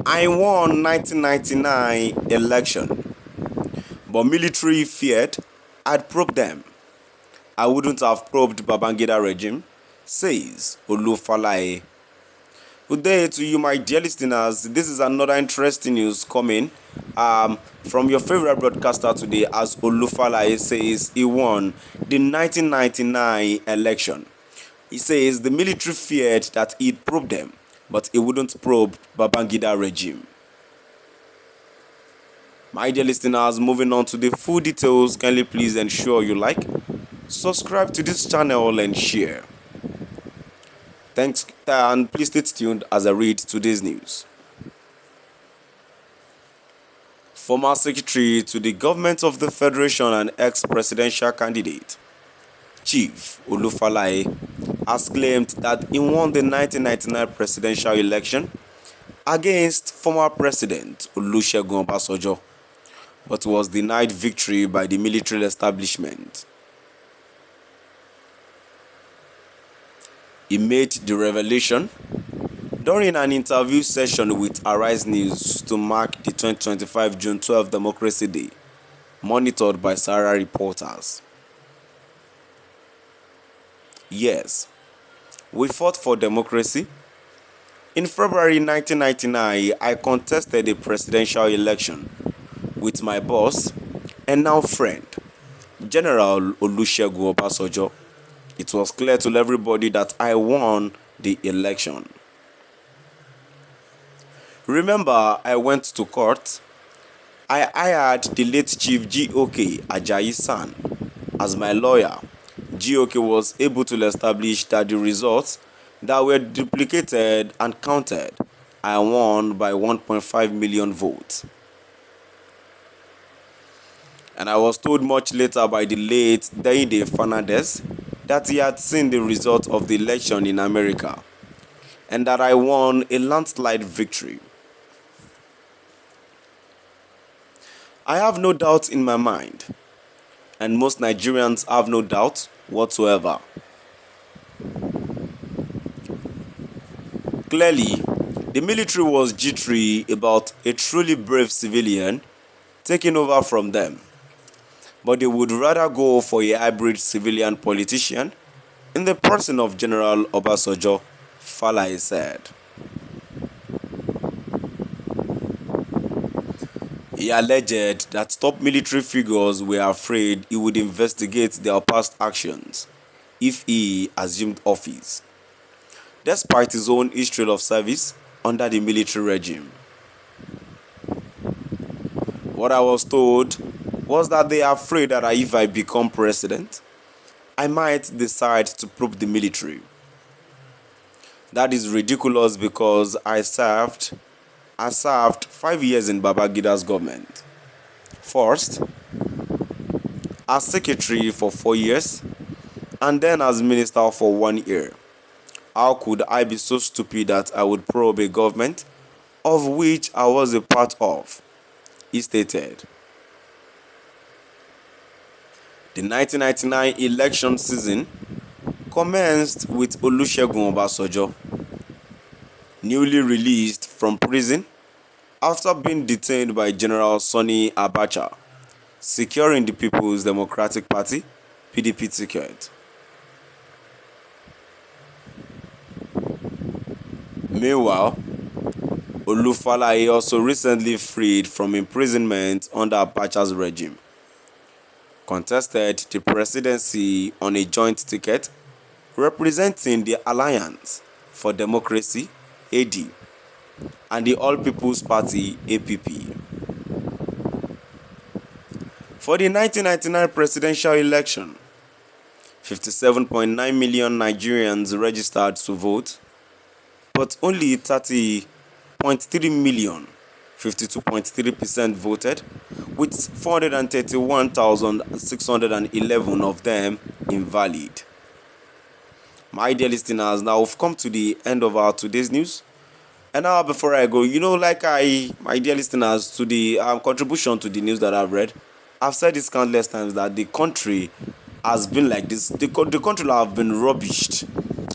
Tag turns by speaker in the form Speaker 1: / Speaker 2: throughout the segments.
Speaker 1: I won 1999 election, but military feared I'd probe them. I wouldn't have probed Babangida regime, says Falae. Good day to you, my dear listeners. This is another interesting news coming from your favorite broadcaster today, as Falae says he won the 1999 election. He says the military feared that he'd probe them, but he wouldn't probe Babangida regime. My dear listeners, moving on to the full details, kindly please ensure you like, subscribe to this channel and share. Thanks, and please stay tuned as I read today's news. Former Secretary to the Government of the Federation and ex-presidential candidate, Chief Falae, has claimed that he won the 1999 presidential election against former President Olusegun Obasanjo, but was denied victory by the military establishment. He made the revelation during an interview session with Arise News to mark the 2025 June 12 Democracy Day, monitored by Sarah reporters. Yes, we fought for democracy. In February 1999, I contested a presidential election with my boss and now friend, General Olusegun Obasanjo. It was clear to everybody that I won the election. Remember, I went to court. I hired the late Chief G.O.K. Ajayi-san as my lawyer. G.O.K. was able to establish that the results that were duplicated and counted, I won by 1.5 million votes. And I was told much later by the late Daide Fernandez that he had seen the result of the election in America and that I won a landslide victory. I have no doubt in my mind, and most Nigerians have no doubt whatsoever. Clearly, the military was jittery about a truly brave civilian taking over from them, but they would rather go for a hybrid civilian politician in the person of General Obasanjo, Falae said. He alleged that top military figures were afraid he would investigate their past actions if he assumed office, despite his own history of service under the military regime. What I was told was that they are afraid that if I become president, I might decide to probe the military. That is ridiculous because I served 5 years in Babangida's government. First, as secretary for 4 years, and then as minister for 1 year. How could I be so stupid that I would probe a government of which I was a part of? He stated. The 1999 election season commenced with Olusegun Obasanjo, newly released from prison after being detained by General Sani Abacha, securing the People's Democratic Party (PDP) ticket. Meanwhile, Falae also recently freed from imprisonment under Abacha's regime, contested the presidency on a joint ticket representing the Alliance for Democracy (AD) and the All People's Party (APP). For the 1999 presidential election, 57.9 million Nigerians registered to vote, but only 30.3 million, 52.3% voted, with 431,611 of them invalid. My dear listeners, now we've come to the end of our today's news. And now before I go, my dear listeners, to the contribution to the news that I've read, I've said this countless times that the country has been like this. The country have been rubbished,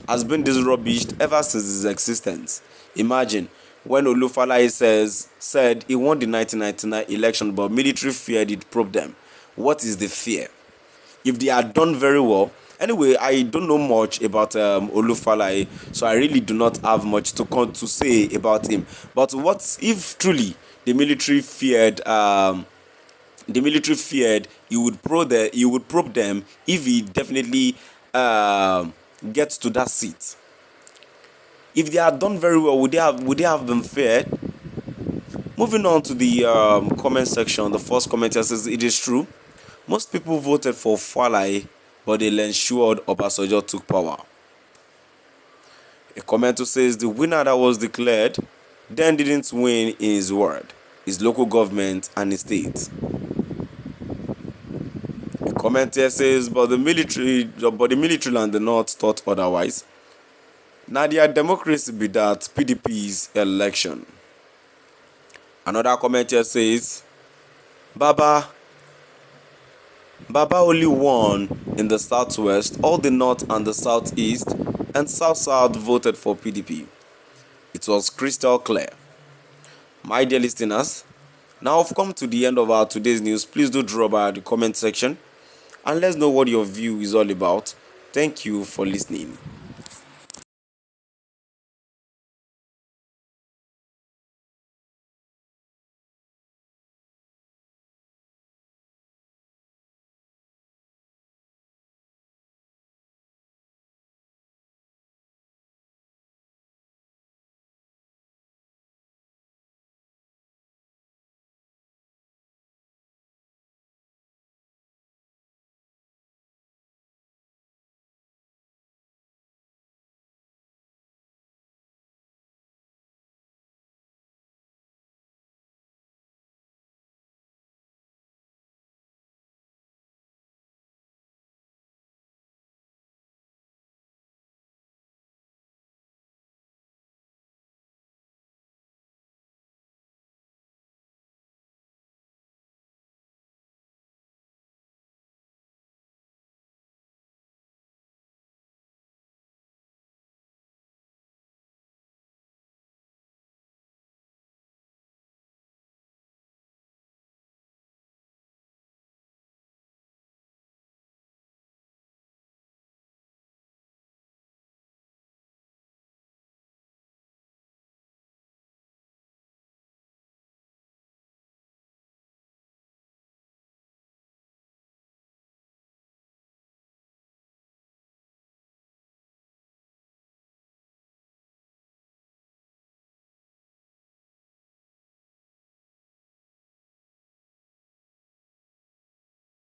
Speaker 1: has been this rubbished ever since its existence. Imagine, when Falae said he won the 1999 election, but military feared it probe them. What is the fear? If they had done very well. Anyway, I don't know much about Falae, so I really do not have much to say about him. But what if truly the military feared? He would probe them if he definitely gets to that seat. If they had done very well, would they have been feared? Moving on to the comment section, the first commenter says it is true. Most people voted for Falae, but they ensured Obasanjo took power. A commenter says the winner that was declared then didn't win in his ward, his local government and his state. A commenter says, but the military and the North thought otherwise. Now their democracy be that PDP's election. Another commenter says, Baba only won in the southwest. All the north and the southeast and south voted for PDP. It was crystal clear. My dear listeners, now I've come to the end of our today's news. Please do drop by the comment section and let's know what your view is all about. Thank you for listening.